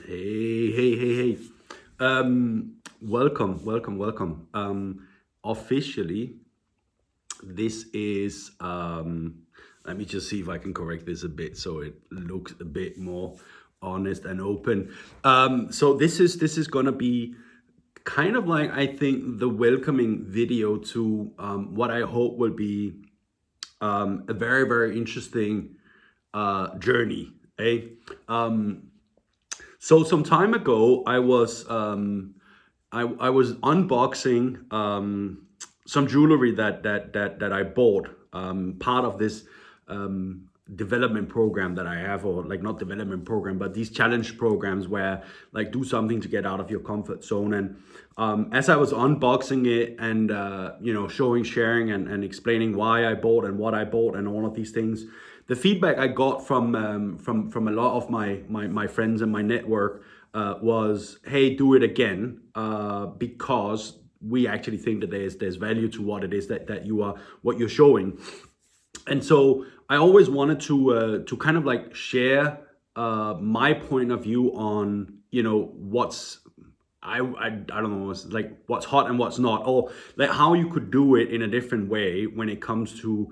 Hey. Welcome. Officially, this is, let me just see if I can correct this a bit so it looks a bit more honest and open. So this is gonna be kind of like, I think, the welcoming video to what I hope will be a very, very interesting journey. Eh? So some time ago, I was unboxing some jewelry that I bought, part of this development program that I have, or like not development program, but these challenge programs where like do something to get out of your comfort zone. And as I was unboxing it and showing, sharing, and explaining why I bought and what I bought and all of these things, the feedback I got from a lot of my friends and my network was, "Hey, do it again," because we actually think that there's value to what it is that you are what you're showing. And so I always wanted to kind of like share my point of view on what's I don't know, it's like what's hot and what's not, or like how you could do it in a different way when it comes to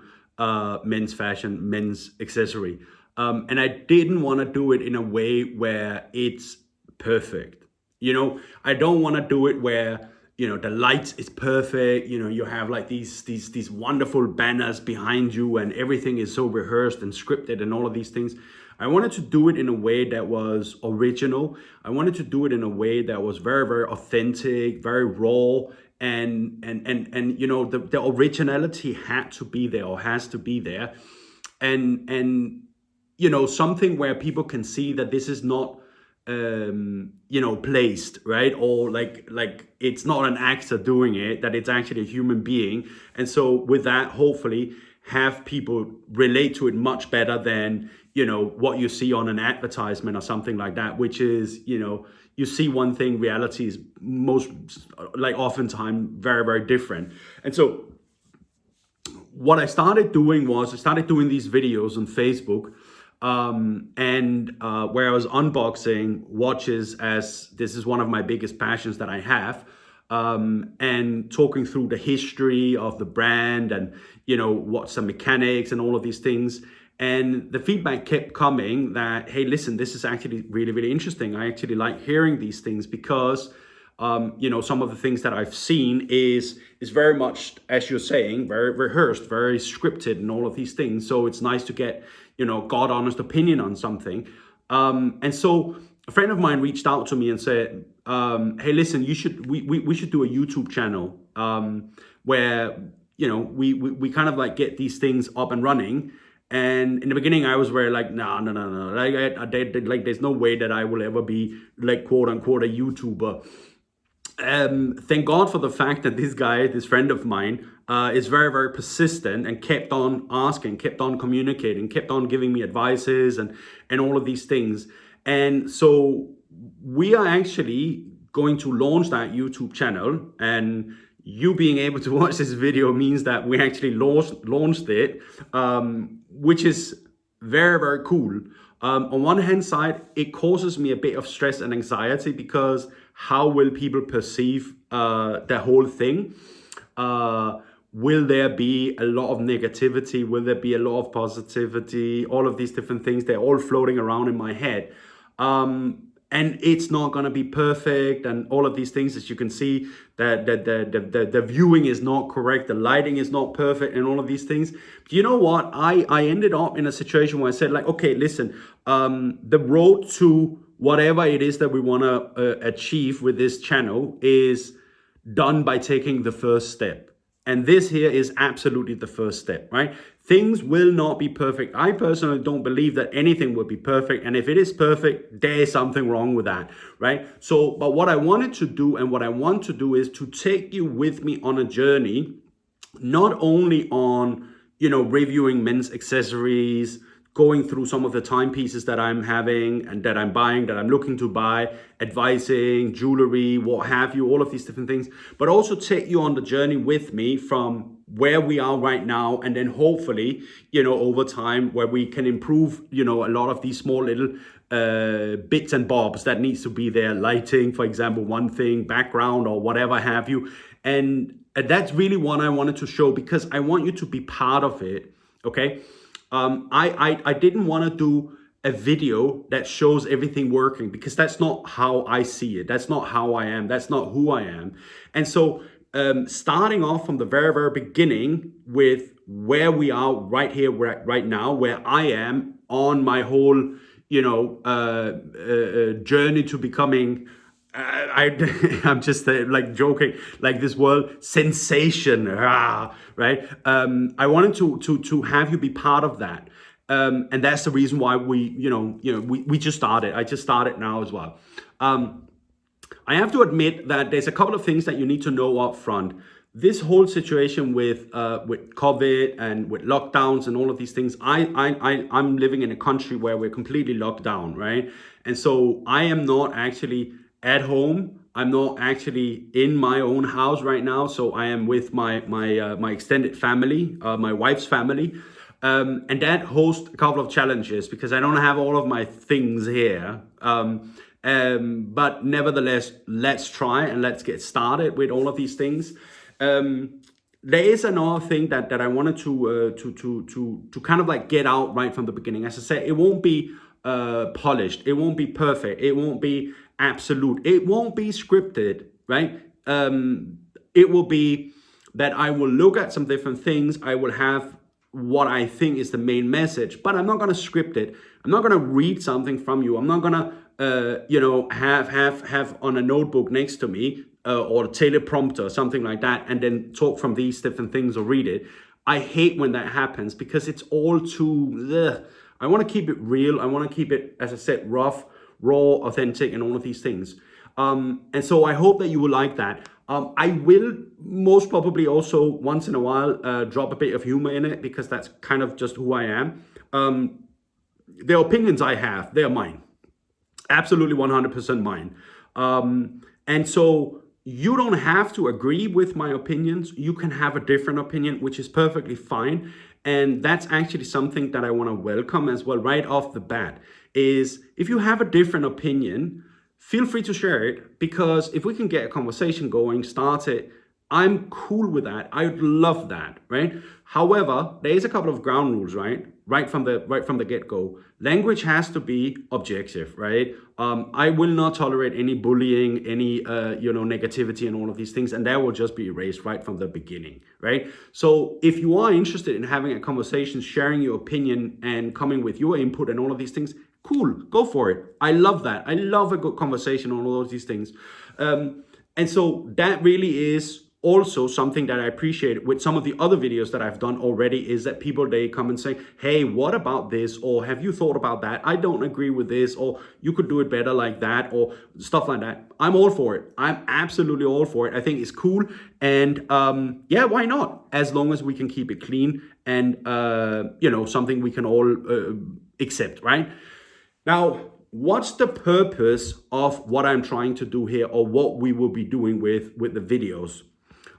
men's fashion, men's accessory. And I didn't want to do it in a way where it's perfect. I don't want to do it where the lights is perfect. You have like these wonderful banners behind you, and everything is so rehearsed and scripted and all of these things. I wanted to do it in a way that was original. I wanted to do it in a way that was very, very authentic, very raw, and the originality had to be there, or has to be there. And something where people can see that this is not placed, right? Or like it's not an actor doing it, that it's actually a human being. And so with that, hopefully have people relate to it much better than what you see on an advertisement or something like that, which is you see one thing, reality is most like oftentimes very, very different. And so what I started doing was I started doing these videos on Facebook, and where I was unboxing watches, as this is one of my biggest passions that I have, and talking through the history of the brand and what's the mechanics and all of these things. And the feedback kept coming that, hey, listen, this is actually really, really interesting. I actually like hearing these things because some of the things that I've seen is very much, as you're saying, very rehearsed, very scripted, and all of these things. So it's nice to get God honest opinion on something. And so a friend of mine reached out to me and said, "Hey, listen, we should do a YouTube channel where we kind of like get these things up and running." And in the beginning, I was very like, no. Like, there's no way that I will ever be like quote unquote a YouTuber. Thank God for the fact that this guy, this friend of mine, is very, very persistent and kept on asking, kept on communicating, kept on giving me advices and all of these things. And so we are actually going to launch that YouTube channel, and you being able to watch this video means that we actually launched it, which is very, very cool. On one hand side, it causes me a bit of stress and anxiety because how will people perceive the whole thing? Will there be a lot of negativity? Will there be a lot of positivity? All of these different things, they're all floating around in my head. And it's not going to be perfect, and all of these things, as you can see, that the viewing is not correct, the lighting is not perfect, and all of these things. But you know what? I ended up in a situation where I said, like, okay, listen, the road to whatever it is that we want to achieve with this channel is done by taking the first step. And this here is absolutely the first step, right? Things will not be perfect. I personally don't believe that anything will be perfect. And if it is perfect, there is something wrong with that, right? So, but what I wanted to do and what I want to do is to take you with me on a journey, not only on, reviewing men's accessories, going through some of the timepieces that I'm having and that I'm buying, that I'm looking to buy, advising, jewelry, what have you, all of these different things, but also take you on the journey with me from where we are right now, and then hopefully, over time, where we can improve, a lot of these small little bits and bobs that needs to be there, lighting, for example, one thing, background or whatever have you. And that's really what I wanted to show, because I want you to be part of it. Okay. I didn't want to do a video that shows everything working, because that's not how I see it. That's not how I am. That's not who I am. And so starting off from the very, very beginning with where we are right here, right now, where I am on my whole, journey to becoming, I'm just like joking, like this world sensation, right? I wanted to have you be part of that. And that's the reason why we just started. I just started now as well. I have to admit that there's a couple of things that you need to know up front. This whole situation with COVID and with lockdowns and all of these things, I'm living in a country where we're completely locked down, right? And so I am not actually at home. I'm not actually in my own house right now. So I am with my extended family, my wife's family. And that hosts a couple of challenges, because I don't have all of my things here. But nevertheless, let's try and let's get started with all of these things. There is another thing that I wanted to kind of like get out right from the beginning. As I said, it won't be polished. It won't be perfect. It won't be absolute. It won't be scripted, right? It will be that I will look at some different things. I will have what I think is the main message, but I'm not going to script it. I'm not going to read something from you. I'm not going to, have on a notebook next to me or a teleprompter, something like that, and then talk from these different things or read it. I hate when that happens, because it's all too, I want to keep it real. I want to keep it, as I said, rough, raw, authentic, and all of these things. And so I hope that you will like that. I will most probably also once in a while drop a bit of humor in it, because that's kind of just who I am. The opinions I have, they're mine. Absolutely 100% mine. And so you don't have to agree with my opinions. You can have a different opinion, which is perfectly fine. And that's actually something that I want to welcome as well right off the bat, is if you have a different opinion, feel free to share it, because if we can get a conversation going, start it, I'm cool with that. I would love that, right? However, there is a couple of ground rules, right? Right from the get-go. Language has to be objective, right? I will not tolerate any bullying, any negativity and all of these things, and that will just be erased right from the beginning, right? So if you are interested in having a conversation, sharing your opinion and coming with your input and all of these things, cool, go for it. I love that. I love a good conversation on all of these things. And so that really is also something that I appreciate with some of the other videos that I've done already, is that people, they come and say, hey, what about this? Or have you thought about that? I don't agree with this, or you could do it better like that, or stuff like that. I'm all for it. I'm absolutely all for it. I think it's cool. And yeah, why not? As long as we can keep it clean and, something we can all accept, right? Now, what's the purpose of what I'm trying to do here, or what we will be doing with the videos?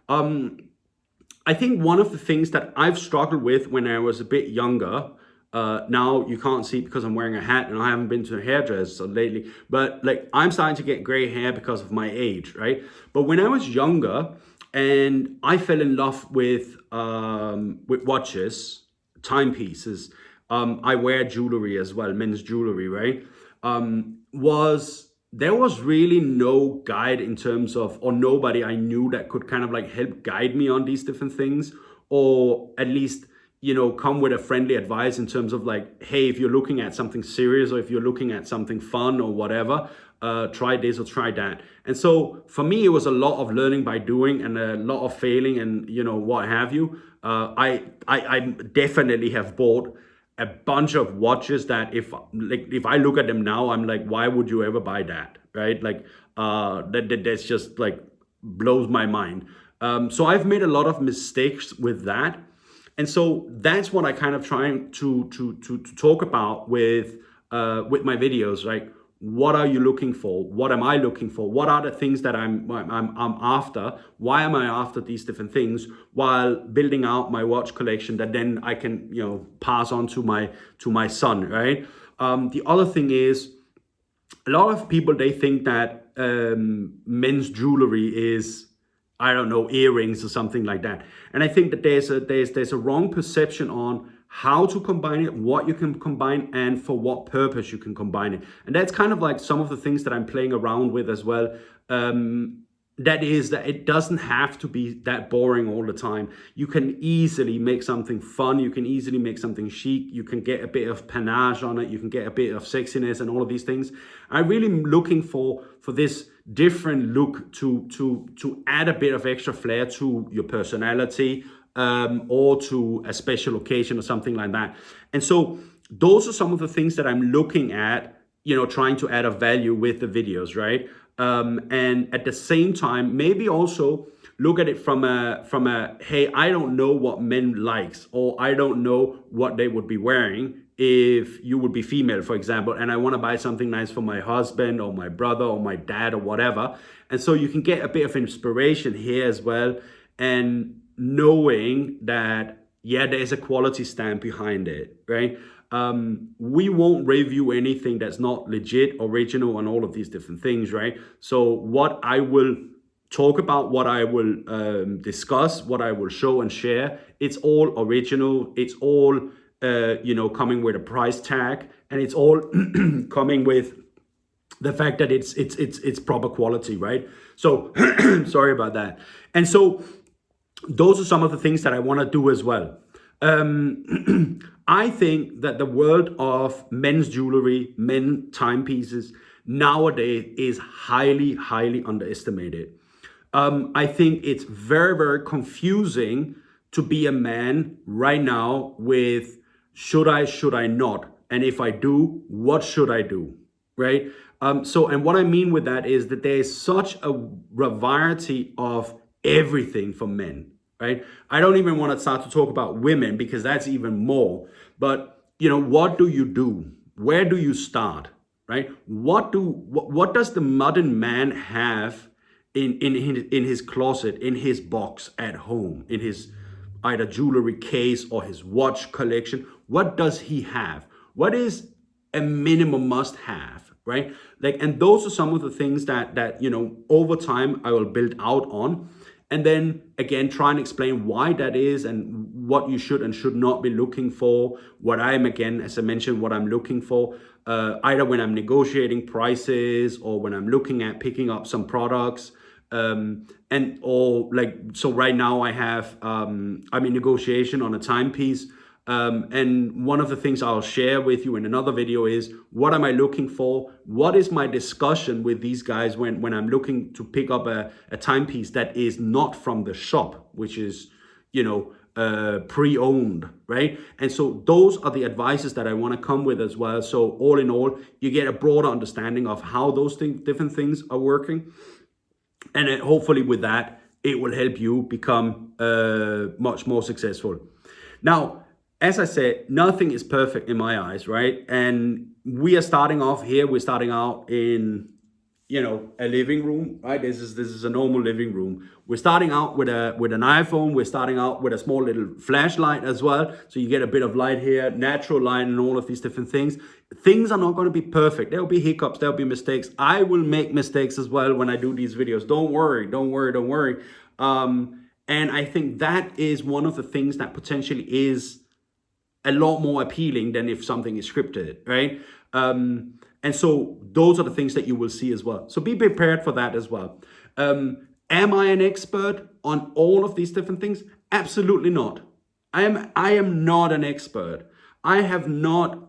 I think one of the things that I've struggled with when I was a bit younger, now you can't see because I'm wearing a hat and I haven't been to a hairdresser lately, but like I'm starting to get gray hair because of my age, right? But when I was younger and I fell in love with watches, timepieces, I wear jewelry as well, men's jewelry, right? There was really no guide in terms of, or nobody I knew that could kind of like help guide me on these different things, or at least, come with a friendly advice in terms of like, hey, if you're looking at something serious, or if you're looking at something fun or whatever, try this or try that. And so for me, it was a lot of learning by doing and a lot of failing and, what have you. I definitely have bought a bunch of watches that if I look at them now, I'm like, why would you ever buy that, right? Like that's just like blows my mind. So I've made a lot of mistakes with that. And so that's what I kind of trying to talk about with my videos. Like, what are you looking for? What am I looking for? What are the things that I'm after? Why am I after these different things while building out my watch collection that then I can, pass on to my son, right? The other thing is, a lot of people, they think that men's jewelry is, I don't know, earrings or something like that. And I think that there's a wrong perception on how to combine it, what you can combine, and for what purpose you can combine it. And that's kind of like some of the things that I'm playing around with as well. That is that it doesn't have to be that boring all the time. You can easily make something fun. You can easily make something chic. You can get a bit of panache on it. You can get a bit of sexiness and all of these things. I'm really looking for this different look to add a bit of extra flair to your personality, or to a special occasion or something like that. And so those are some of the things that I'm looking at, trying to add a value with the videos, right? And at the same time, maybe also look at it from a hey, I don't know what men likes, or I don't know what they would be wearing if you would be female, for example, and I want to buy something nice for my husband or my brother or my dad or whatever. And so you can get a bit of inspiration here as well, and knowing that, yeah, there's a quality stamp behind it, right? We won't review anything that's not legit, original, and all of these different things, right? So what I will talk about, what I will discuss, what I will show and share, it's all original. It's all, coming with a price tag, and it's all coming with the fact that it's proper quality, right? So sorry about that. And so those are some of the things that I want to do as well. I think that the world of men's jewelry, men's timepieces nowadays is highly, highly underestimated. I think it's very, very confusing to be a man right now with should I not? And if I do, what should I do? Right? And what I mean with that is that there is such a variety of everything for men. Right? I don't even want to start to talk about women because that's even more. But what do you do? Where do you start? Right? What does the modern man have in his closet, in his box at home, in his either jewelry case or his watch collection? What does he have? What is a minimum must have? Right? And those are some of the things that over time I will build out on. And then again, try and explain why that is and what you should and should not be looking for. What I'm, again, as I mentioned, what I'm looking for, either when I'm negotiating prices or when I'm looking at picking up some products. So right now I have, I'm in negotiation on a timepiece. And one of the things I'll share with you in another video is what am I looking for? What is my discussion with these guys when I'm looking to pick up a timepiece that is not from the shop, which is, pre-owned, right? And so those are the advices that I want to come with as well. So all in all, you get a broader understanding of how those different things are working. And then hopefully with that, it will help you become much more successful. Now, as I said, nothing is perfect in my eyes, right? And we are starting off here. We're starting out in, a living room, right? This is a normal living room. We're starting out with an iPhone. We're starting out with a small little flashlight as well. So you get a bit of light here, natural light, and all of these different things. Things are not going to be perfect. There'll be hiccups. There'll be mistakes. I will make mistakes as well when I do these videos. Don't worry. And I think that is one of the things that potentially is a lot more appealing than if something is scripted, right? And so those are the things that you will see as well. So be prepared for that as well. Am I an expert on all of these different things? Absolutely not. I am not an expert. I have not,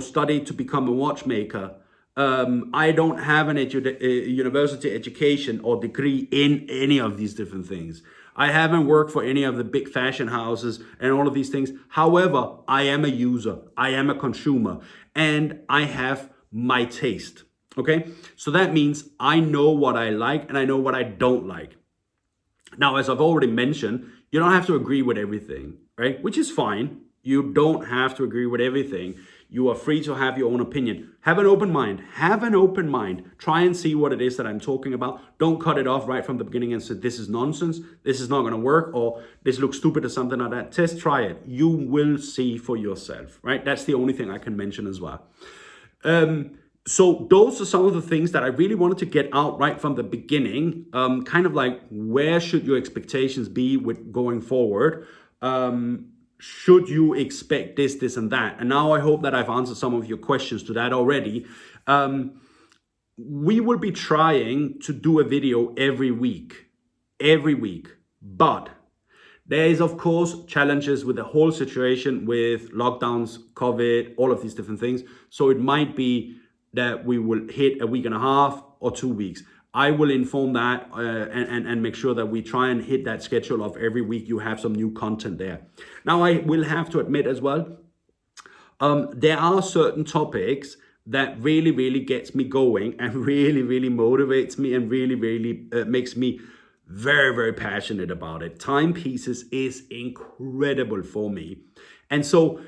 studied to become a watchmaker. I don't have an university education or degree in any of these different things. I haven't worked for any of the big fashion houses and all of these things. However, I am a user, I am a consumer, and I have my taste, okay? So that means I know what I like and I know what I don't like. Now, as I've already mentioned, You don't have to agree with everything, right? Which is fine. You don't have to agree with everything. You are free to have your own opinion. Have an open mind. Have an open mind. Try and see what it is that I'm talking about. Don't cut it off right from the beginning and say, this is nonsense, this is not going to work, or this looks stupid or something like that. Try it. You will see for yourself, right? That's the only thing I can mention as well. So those are some of the things that I really wanted to get out right from the beginning. Kind of like, where should your expectations be with going forward? Should you expect this, and that? And now I hope that I've answered some of your questions to that already. We will be trying to do a video every week, but there is, of course, challenges with the whole situation with lockdowns, COVID, all of these different things. So it might be that we will hit a week and a half or 2 weeks. I will inform that and make sure that we try and hit that schedule of every week you have some new content there. Now, I will have to admit as well, there are certain topics that really gets me going and really motivates me and really makes me very passionate about it. Timepieces is incredible for me. And so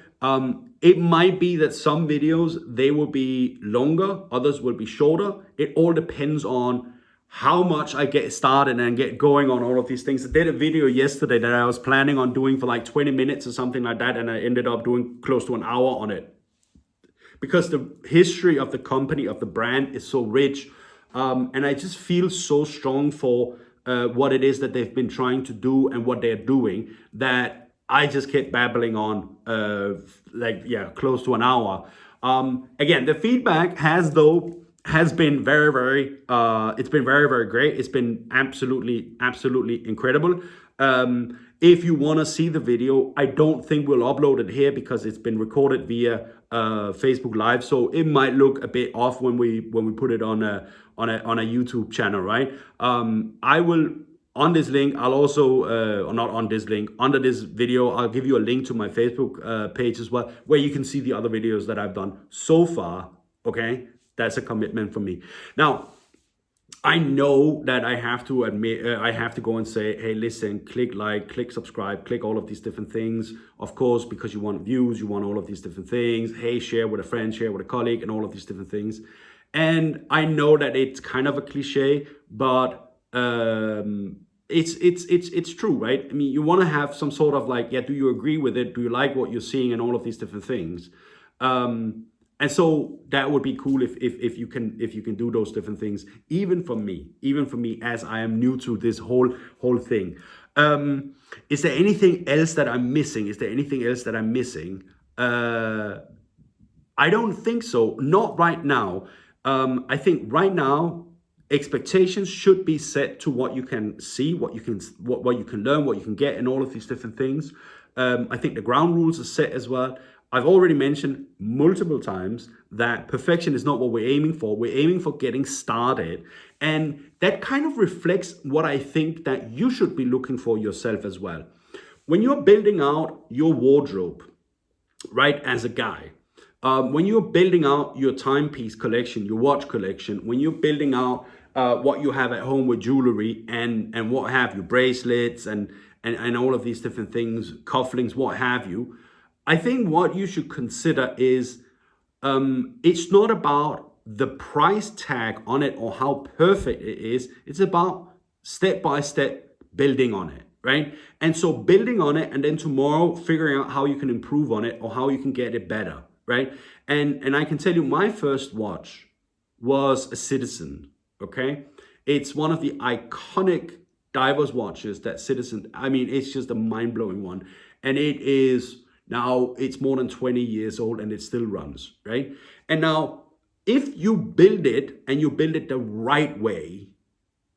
it might be that some videos, they will be longer, others will be shorter. It all depends on how much I get started and get going on all of these things. I did a video yesterday that I was planning on doing for like 20 minutes or something like that, and I ended up doing close to an hour on it. Because the history of the company, of the brand, is so rich. And I just feel so strong for what it is that they've been trying to do and what they're doing, that I just kept babbling on close to an hour. Again, the feedback has been very it's been very great. It's been absolutely incredible. If you want to see the video, I don't think we'll upload it here because it's been recorded via Facebook Live, so it might look a bit off when we put it on a YouTube channel, right? I will, on this link, I'll also, or not on this link, under this video, I'll give you a link to my Facebook page as well, where you can see the other videos that I've done so far. Okay, that's a commitment for me. Now, I know that I have to admit, I have to go and say, hey, listen, click like, click subscribe, click all of these different things. Of course, because you want views, you want all of these different things. Hey, share with a friend, share with a colleague, and all of these different things. And I know that it's kind of a cliche, but it's true, right? I mean, you want to have some sort of like, yeah, do you agree with it? Do you like what you're seeing and all of these different things? And so that would be cool if you can do those different things, even for me, as I am new to this whole thing. Is there anything else that I'm missing? I don't think so. Not right now. I think right now, expectations should be set to what you can see, what you can learn, what you can get, and all of these different things. I think the ground rules are set as well. I've already mentioned multiple times that perfection is not what we're aiming for. We're aiming for getting started. And that kind of reflects what I think that you should be looking for yourself as well. When you're building out your wardrobe, right, as a guy, when you're building out your timepiece collection, your watch collection, when you're building out what you have at home with jewelry and what have you, bracelets and all of these different things, cufflinks, what have you, I think what you should consider is it's not about the price tag on it or how perfect it is. It's about step by step building on it, right? And so building on it, and then tomorrow figuring out how you can improve on it or how you can get it better, right? And I can tell you, my first watch was a Citizen, okay? It's one of the iconic divers watches that Citizen, I mean, it's just a mind-blowing one. And it is, now it's more than 20 years old and it still runs, right? And now, if you build it and you build it the right way,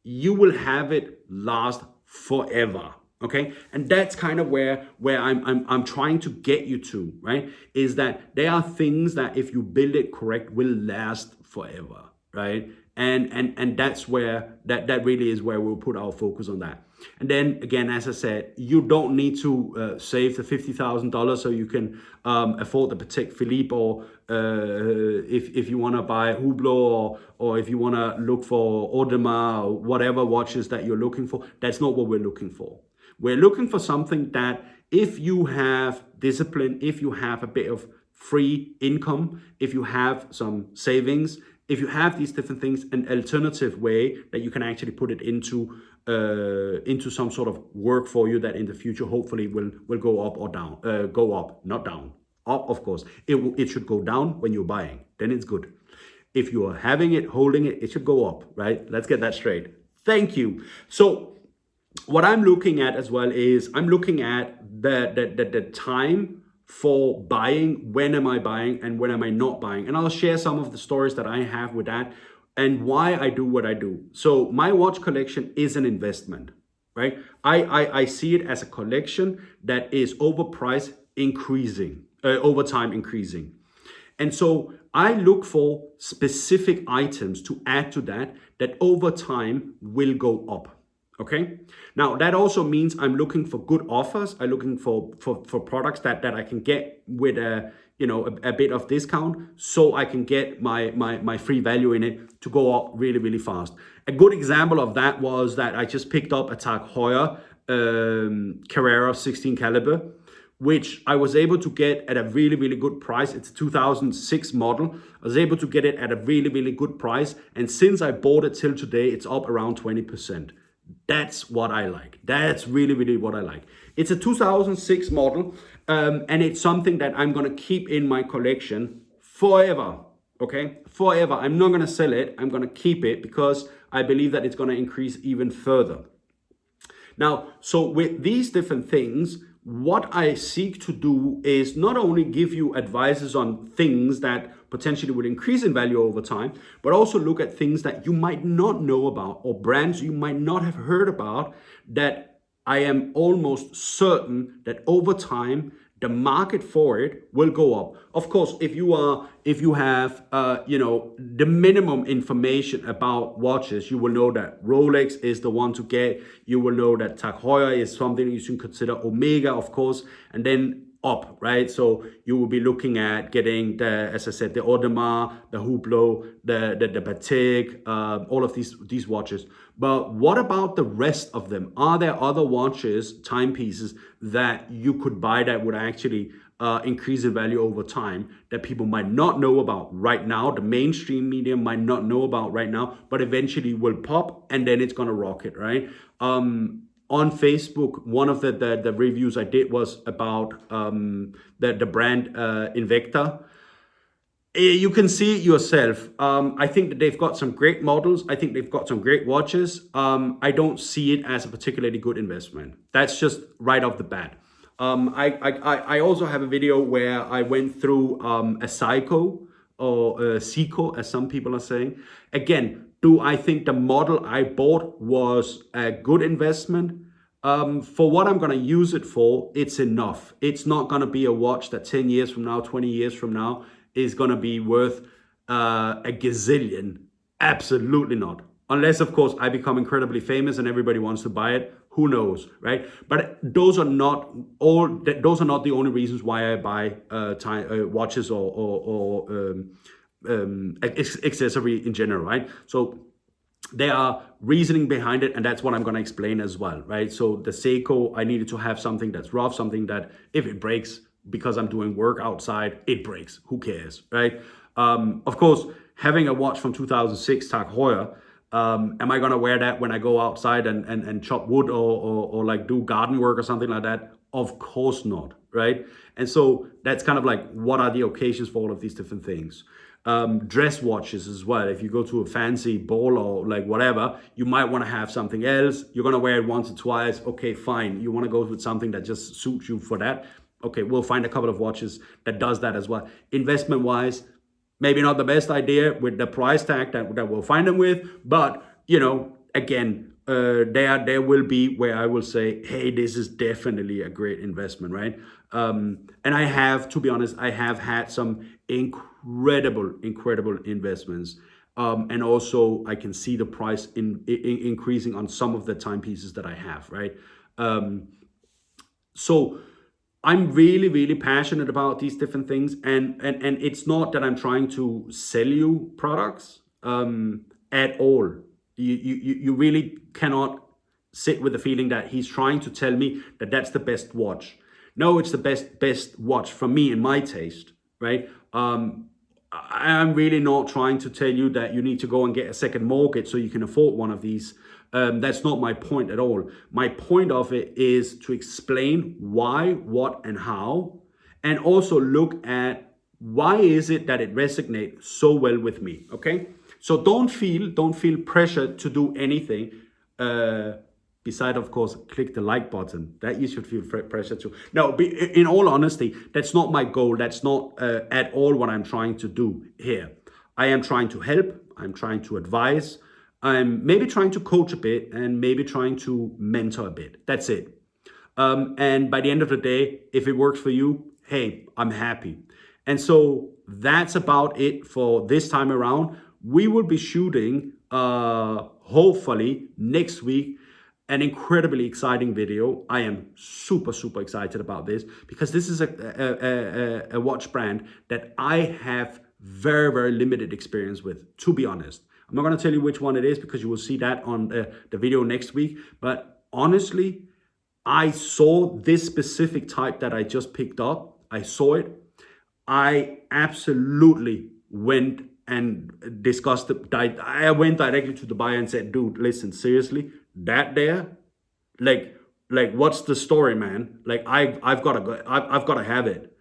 you will have it last forever, okay? And that's kind of where I'm trying to get you to, right? Is that there are things that if you build it correct will last forever, right? And that's where that really is where we'll put our focus on that. And then again, as I said, you don't need to save the $50,000 so you can afford the Patek Philippe, or if you want to buy Hublot, or if you want to look for Audemars or whatever watches that you're looking for. That's not what we're looking for. We're looking for something that if you have discipline, if you have a bit of free income, if you have some savings, if you have these different things, an alternative way that you can actually put it into some sort of work for you that in the future hopefully will go up or down, go up, not down. Up, of course. It should go down when you're buying. Then it's good. If you are having it, holding it, it should go up, right? Let's get that straight. Thank you. So what I'm looking at as well is I'm looking at the time for buying. When am I buying and when am I not buying? And I'll share some of the stories that I have with that and why I do what I do. So my watch collection is an investment, right? I see it as a collection that is overpriced, increasing, over time increasing. And so I look for specific items to add to that over time will go up. Okay. Now that also means I'm looking for good offers. I'm looking for products that I can get with a bit of discount, so I can get my free value in it to go up really, really fast. A good example of that was that I just picked up a Tag Heuer Carrera 16 caliber, which I was able to get at a really, really good price. It's a 2006 model. I was able to get it at a really, really good price. And since I bought it till today, it's up around 20%. That's what I like. That's really, really what I like. It's a 2006 model, and it's something that I'm going to keep in my collection forever. Okay, forever. I'm not going to sell it. I'm going to keep it because I believe that it's going to increase even further. Now, so with these different things, what I seek to do is not only give you advices on things that potentially will increase in value over time, but also look at things that you might not know about or brands you might not have heard about that I am almost certain that over time the market for it will go up. Of course, if you have the minimum information about watches, you will know that Rolex is the one to get. You will know that Tag Heuer is something you should consider. Omega, of course, and then up, right? So you will be looking at getting as I said, the Audemars, the Hublot, the Patek, all of these watches. But what about the rest of them? Are there other watches, timepieces that you could buy that would actually increase in value over time that people might not know about right now? The mainstream media might not know about right now, but eventually will pop and then it's gonna rocket, right? On Facebook, one of the reviews I did was about the brand Invicta. You can see it yourself. I think that they've got some great models. I think they've got some great watches. I don't see it as a particularly good investment. That's just right off the bat. I also have a video where I went through a Seiko or Seiko, as some people are saying. Again, do I think the model I bought was a good investment? For what I'm going to use it for, it's enough. It's not going to be a watch that 10 years from now, 20 years from now is going to be worth a gazillion. Absolutely not. Unless, of course, I become incredibly famous and everybody wants to buy it. Who knows, right? But those are not the only reasons why I buy watches or accessory in general, right? So there are reasoning behind it, and that's what I'm going to explain as well, right? So the Seiko, I needed to have something that's rough, something that if it breaks because I'm doing work outside, it breaks. Who cares, right? Of course, having a watch from 2006 Tag Heuer, am I going to wear that when I go outside and chop wood or like do garden work or something like that? Of course not, right? And so that's kind of like, what are the occasions for all of these different things? Dress watches as well. If you go to a fancy ball or like whatever, you might want to have something else. You're going to wear it once or twice. Okay, fine. You want to go with something that just suits you for that. Okay, we'll find a couple of watches that does that as well. Investment wise, maybe not the best idea with the price tag that we'll find them with, but again, there will be where I will say, hey, this is definitely a great investment, right? And I have, to be honest, I have had some incredible investments. And also I can see the price increasing on some of the timepieces that I have, right? So I'm really passionate about these different things, and it's not that I'm trying to sell you products at all. You really cannot sit with the feeling that he's trying to tell me that that's the best watch. No, it's the best watch for me in my taste, right? I'm really not trying to tell you that you need to go and get a second mortgage so you can afford one of these. That's not my point at all. My point of it is to explain why, what, and how, and also look at why is it that it resonates so well with me. Okay, so don't feel pressure to do anything. Beside, of course, click the like button. That you should feel pressure to. No, in all honesty, that's not my goal. That's not at all what I'm trying to do here. I am trying to help. I'm trying to advise. I'm maybe trying to coach a bit and maybe trying to mentor a bit. That's it. And by the end of the day, if it works for you, hey, I'm happy. And so that's about it for this time around. We will be shooting, hopefully, next week, an incredibly exciting video. I am super excited about this because this is a watch brand that I have very limited experience with, to be honest. I'm not going to tell you which one it is because you will see that on the video next week. But honestly, I saw this specific type that I just picked up. I saw it. I absolutely went and discussed it. I went directly to the buyer and said, dude, listen, seriously, that there, like what's the story, man? Like I've got to go, I've got to have it,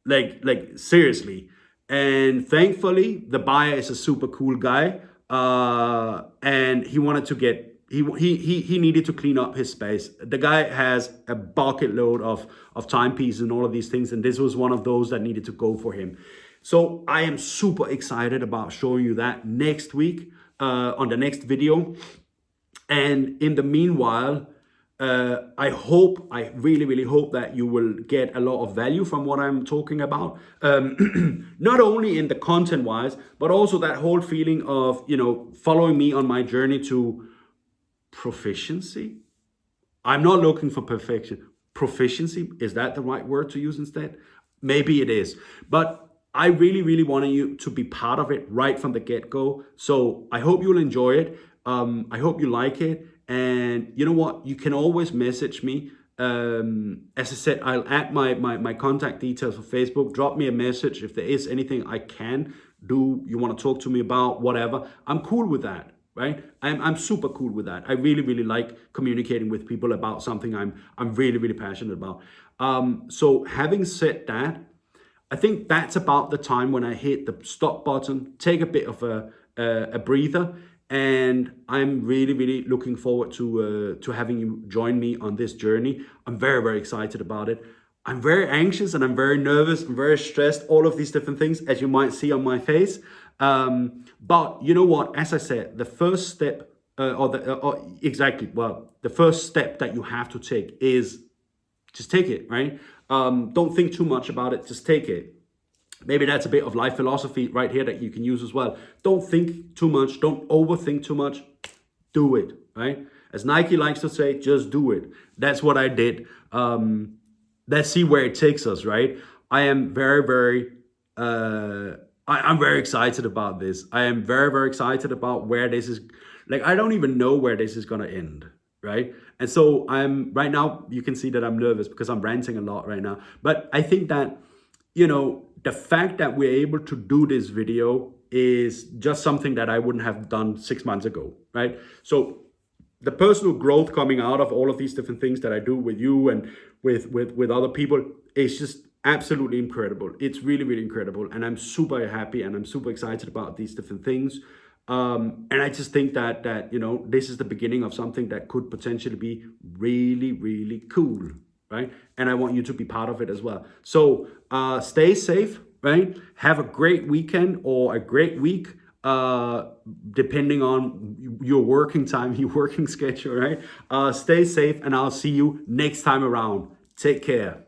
like seriously. And thankfully the buyer is a super cool guy, and he wanted to get, he needed to clean up his space. The guy has a bucket load of timepieces and all of these things, and this was one of those that needed to go for him. So I am super excited about showing you that next week, on the next video. And in the meanwhile, I really hope that you will get a lot of value from what I'm talking about. Not only in the content wise, but also that whole feeling of, following me on my journey to proficiency. I'm not looking for perfection. Proficiency, is that the right word to use instead? Maybe it is. But I really wanted you to be part of it right from the get-go. So I hope you'll enjoy it. I hope you like it. And you know what? You can always message me. As I said, I'll add my contact details for Facebook. Drop me a message if there is anything I can do, you want to talk to me about, whatever. I'm cool with that, right? I'm super cool with that. I really like communicating with people about something I'm really passionate about. So having said that, I think that's about the time when I hit the stop button, take a bit of a breather, and I'm really looking forward to having you join me on this journey. I'm very excited about it. I'm very anxious and I'm very nervous. I'm very stressed. All of these different things, as you might see on my face. But you know what? As I said, the first step, the first step that you have to take is just take it, right? Don't think too much about it. Just take it. Maybe that's a bit of life philosophy right here that you can use as well. Don't think too much. Don't overthink too much. Do it, right? As Nike likes to say, just do it. That's what I did. Let's see where it takes us, right? I am I'm very excited about this. I am very excited about where this is. Like, I don't even know where this is going to end, right? And so right now, you can see that I'm nervous because I'm ranting a lot right now. But I think that, the fact that we're able to do this video is just something that I wouldn't have done 6 months ago, right? So the personal growth coming out of all of these different things that I do with you and with other people is just absolutely incredible. It's really incredible. And I'm super happy and I'm super excited about these different things. And I just think that this is the beginning of something that could potentially be really cool, right? And I want you to be part of it as well. So stay safe, right? Have a great weekend or a great week, depending on your working time, your working schedule, right? Stay safe, and I'll see you next time around. Take care.